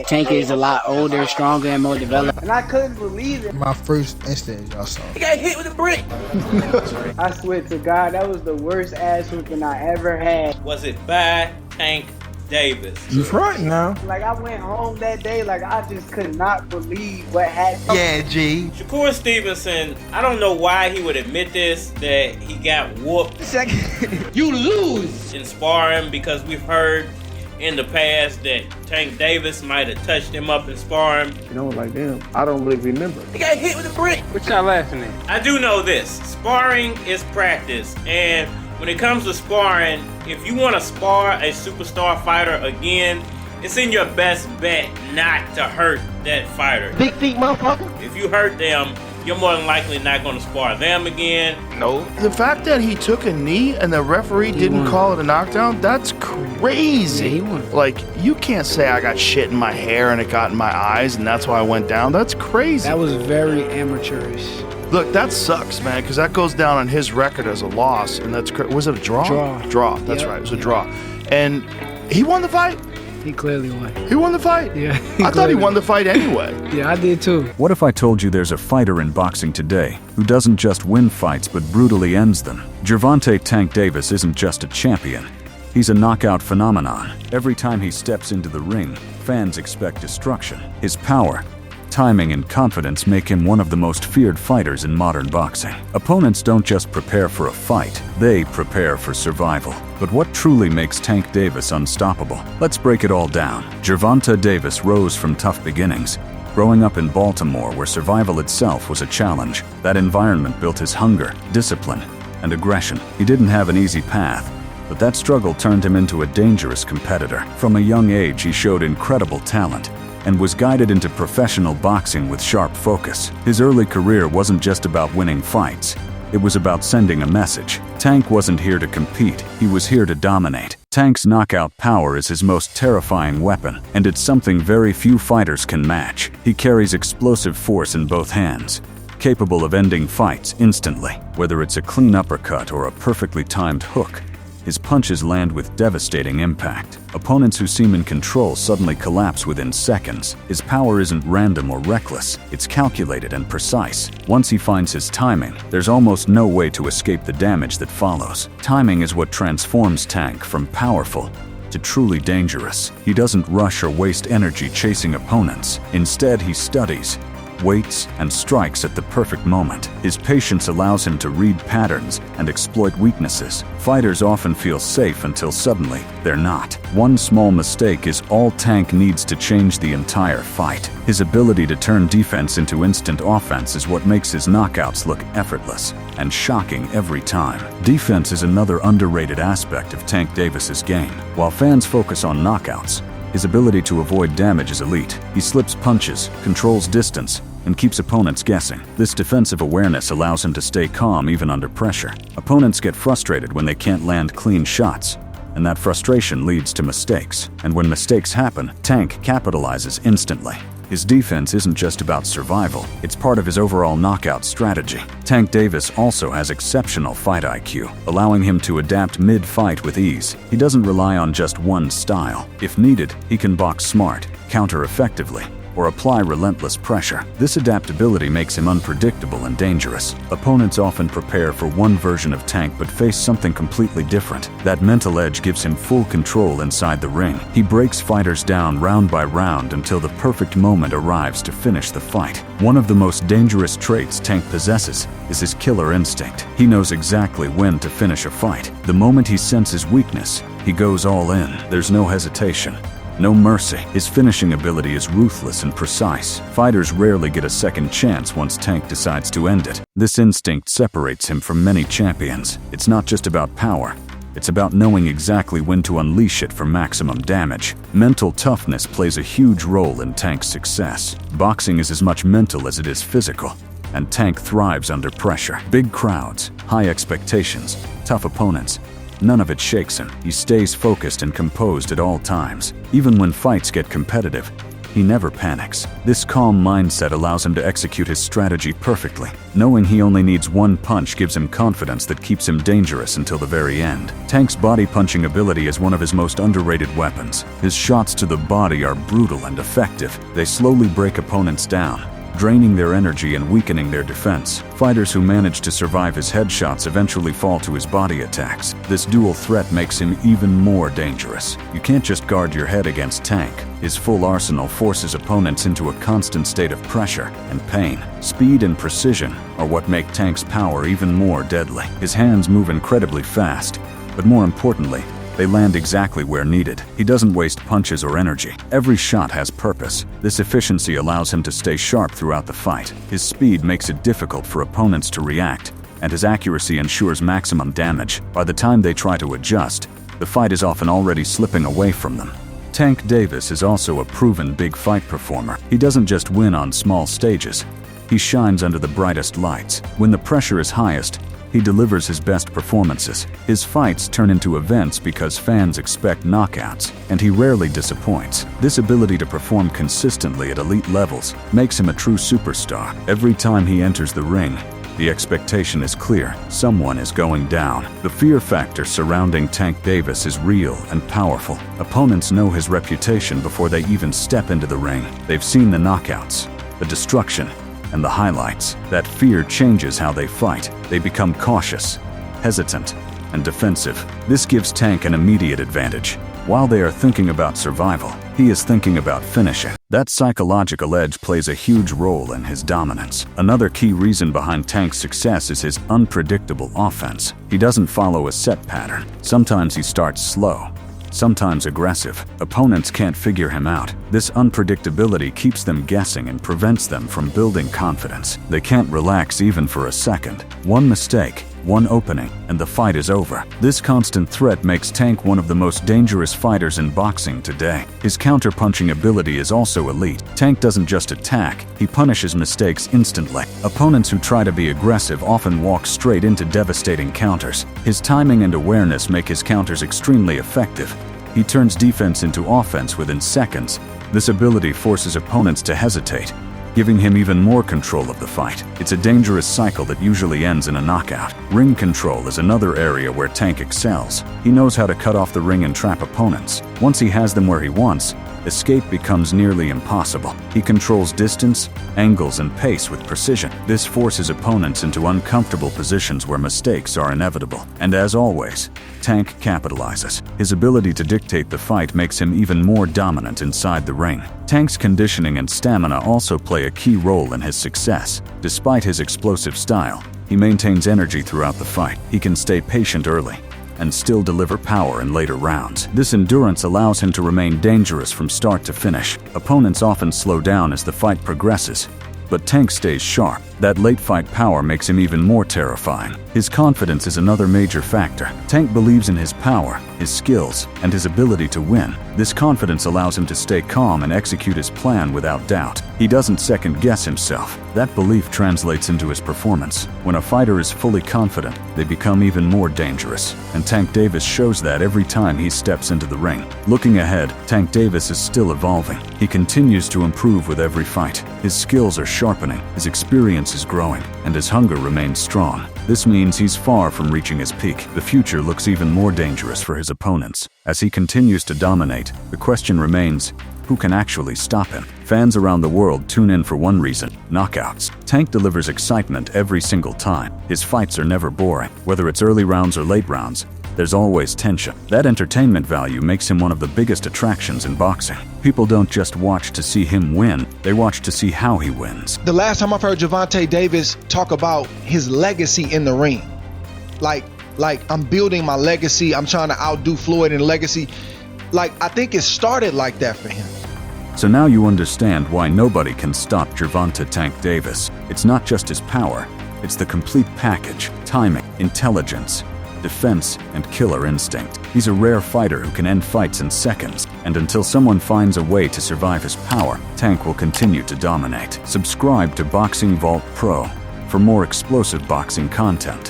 Tank is a lot older, stronger, and more developed. And I couldn't believe it. My first instant, y'all saw. He got hit with a brick. I swear to God, that was the worst ass whooping I ever had. Was it by Tank Davis? You front now. Like, I went home that day, like, I just could not believe what happened. Yeah, G. Shakur Stevenson, I don't know why he would admit this, that he got whooped. You lose. In sparring, because we've heard in the past that Tank Davis might have touched him up in sparring. You know, like, damn, I don't really remember. He got hit with a brick. What y'all laughing at? I do know this. Sparring is practice. And when it comes to sparring, if you want to spar a superstar fighter again, it's in your best bet not to hurt that fighter. Big feet, motherfucker. If you hurt them, you're more than likely not going to spar them again. No. The fact that he took a knee and the referee didn't call it a knockdown, that's crazy. Like, you can't say I got shit in my hair and it got in my eyes and that's why I went down. That's crazy. That was very amateurish. Look, that sucks, man, because that goes down on his record as a loss, and that's was it a draw? Draw. That's right. It was a draw, and he won the fight. He clearly won. He won the fight. Yeah. I thought he won the fight anyway. Yeah, I did too. What if I told you there's a fighter in boxing today who doesn't just win fights but brutally ends them? Gervonta Tank Davis isn't just a champion. He's a knockout phenomenon. Every time he steps into the ring, fans expect destruction. His power, timing, and confidence make him one of the most feared fighters in modern boxing. Opponents don't just prepare for a fight, they prepare for survival. But what truly makes Tank Davis unstoppable? Let's break it all down. Gervonta Davis rose from tough beginnings. Growing up in Baltimore, where survival itself was a challenge, that environment built his hunger, discipline, and aggression. He didn't have an easy path, but that struggle turned him into a dangerous competitor. From a young age, he showed incredible talent and was guided into professional boxing with sharp focus. His early career wasn't just about winning fights. It was about sending a message. Tank wasn't here to compete, he was here to dominate. Tank's knockout power is his most terrifying weapon, and it's something very few fighters can match. He carries explosive force in both hands, capable of ending fights instantly. Whether it's a clean uppercut or a perfectly timed hook, his punches land with devastating impact. Opponents who seem in control suddenly collapse within seconds. His power isn't random or reckless, it's calculated and precise. Once he finds his timing, there's almost no way to escape the damage that follows. Timing is what transforms Tank from powerful to truly dangerous. He doesn't rush or waste energy chasing opponents. Instead, he studies, waits, and strikes at the perfect moment. His patience allows him to read patterns and exploit weaknesses. Fighters often feel safe until suddenly they're not. One small mistake is all Tank needs to change the entire fight. His ability to turn defense into instant offense is what makes his knockouts look effortless and shocking every time. Defense is another underrated aspect of Tank Davis's game. While fans focus on knockouts, his ability to avoid damage is elite. He slips punches, controls distance, and keeps opponents guessing. This defensive awareness allows him to stay calm even under pressure. Opponents get frustrated when they can't land clean shots, and that frustration leads to mistakes. And when mistakes happen, Tank capitalizes instantly. His defense isn't just about survival, it's part of his overall knockout strategy. Tank Davis also has exceptional fight IQ, allowing him to adapt mid-fight with ease. He doesn't rely on just one style. If needed, he can box smart, counter effectively, or apply relentless pressure. This adaptability makes him unpredictable and dangerous. Opponents often prepare for one version of Tank but face something completely different. That mental edge gives him full control inside the ring. He breaks fighters down round by round until the perfect moment arrives to finish the fight. One of the most dangerous traits Tank possesses is his killer instinct. He knows exactly when to finish a fight. The moment he senses weakness, he goes all in. There's no hesitation, no mercy. His finishing ability is ruthless and precise. Fighters rarely get a second chance once Tank decides to end it. This instinct separates him from many champions. It's not just about power, it's about knowing exactly when to unleash it for maximum damage. Mental toughness plays a huge role in Tank's success. Boxing is as much mental as it is physical, and Tank thrives under pressure. Big crowds, high expectations, tough opponents. None of it shakes him. He stays focused and composed at all times. Even when fights get competitive, he never panics. This calm mindset allows him to execute his strategy perfectly. Knowing he only needs one punch gives him confidence that keeps him dangerous until the very end. Tank's body punching ability is one of his most underrated weapons. His shots to the body are brutal and effective. They slowly break opponents down, draining their energy and weakening their defense. Fighters who manage to survive his headshots eventually fall to his body attacks. This dual threat makes him even more dangerous. You can't just guard your head against Tank. His full arsenal forces opponents into a constant state of pressure and pain. Speed and precision are what make Tank's power even more deadly. His hands move incredibly fast, but more importantly, they land exactly where needed. He doesn't waste punches or energy. Every shot has purpose. This efficiency allows him to stay sharp throughout the fight. His speed makes it difficult for opponents to react, and his accuracy ensures maximum damage. By the time they try to adjust, the fight is often already slipping away from them. Tank Davis is also a proven big fight performer. He doesn't just win on small stages. He shines under the brightest lights. When the pressure is highest, he delivers his best performances. His fights turn into events because fans expect knockouts, and he rarely disappoints. This ability to perform consistently at elite levels makes him a true superstar. Every time he enters the ring, the expectation is clear. Someone is going down. The fear factor surrounding Tank Davis is real and powerful. Opponents know his reputation before they even step into the ring. They've seen the knockouts, the destruction, and the highlights. That fear changes how they fight. They become cautious, hesitant, and defensive. This gives Tank an immediate advantage. While they are thinking about survival, he is thinking about finishing. That psychological edge plays a huge role in his dominance. Another key reason behind Tank's success is his unpredictable offense. He doesn't follow a set pattern. Sometimes he starts slow, sometimes aggressive. Opponents can't figure him out. This unpredictability keeps them guessing and prevents them from building confidence. They can't relax even for a second. One mistake, one opening, and the fight is over. This constant threat makes Tank one of the most dangerous fighters in boxing today. His counter-punching ability is also elite. Tank doesn't just attack, he punishes mistakes instantly. Opponents who try to be aggressive often walk straight into devastating counters. His timing and awareness make his counters extremely effective. He turns defense into offense within seconds. This ability forces opponents to hesitate, giving him even more control of the fight. It's a dangerous cycle that usually ends in a knockout. Ring control is another area where Tank excels. He knows how to cut off the ring and trap opponents. Once he has them where he wants, escape becomes nearly impossible. He controls distance, angles, and pace with precision. This forces opponents into uncomfortable positions where mistakes are inevitable. And as always, Tank capitalizes. His ability to dictate the fight makes him even more dominant inside the ring. Tank's conditioning and stamina also play a key role in his success. Despite his explosive style, he maintains energy throughout the fight. He can stay patient early and still deliver power in later rounds. This endurance allows him to remain dangerous from start to finish. Opponents often slow down as the fight progresses, but Tank stays sharp. That late fight power makes him even more terrifying. His confidence is another major factor. Tank believes in his power, his skills, and his ability to win. This confidence allows him to stay calm and execute his plan without doubt. He doesn't second-guess himself. That belief translates into his performance. When a fighter is fully confident, they become even more dangerous. And Tank Davis shows that every time he steps into the ring. Looking ahead, Tank Davis is still evolving. He continues to improve with every fight. His skills are sharpening, his experience is growing, and his hunger remains strong. This means he's far from reaching his peak. The future looks even more dangerous for his opponents. As he continues to dominate, the question remains, who can actually stop him? Fans around the world tune in for one reason: knockouts. Tank delivers excitement every single time. His fights are never boring. Whether it's early rounds or late rounds, there's always tension. That entertainment value makes him one of the biggest attractions in boxing. People don't just watch to see him win, they watch to see how he wins. The last time I've heard Gervonta Davis talk about his legacy in the ring, like I'm building my legacy, I'm trying to outdo Floyd in legacy, I think it started like that for him. So now you understand why nobody can stop Gervonta Tank Davis. It's not just his power, it's the complete package: timing, intelligence, defense, and killer instinct. He's a rare fighter who can end fights in seconds, and until someone finds a way to survive his power, Tank will continue to dominate. Subscribe to Boxing Vault Pro for more explosive boxing content.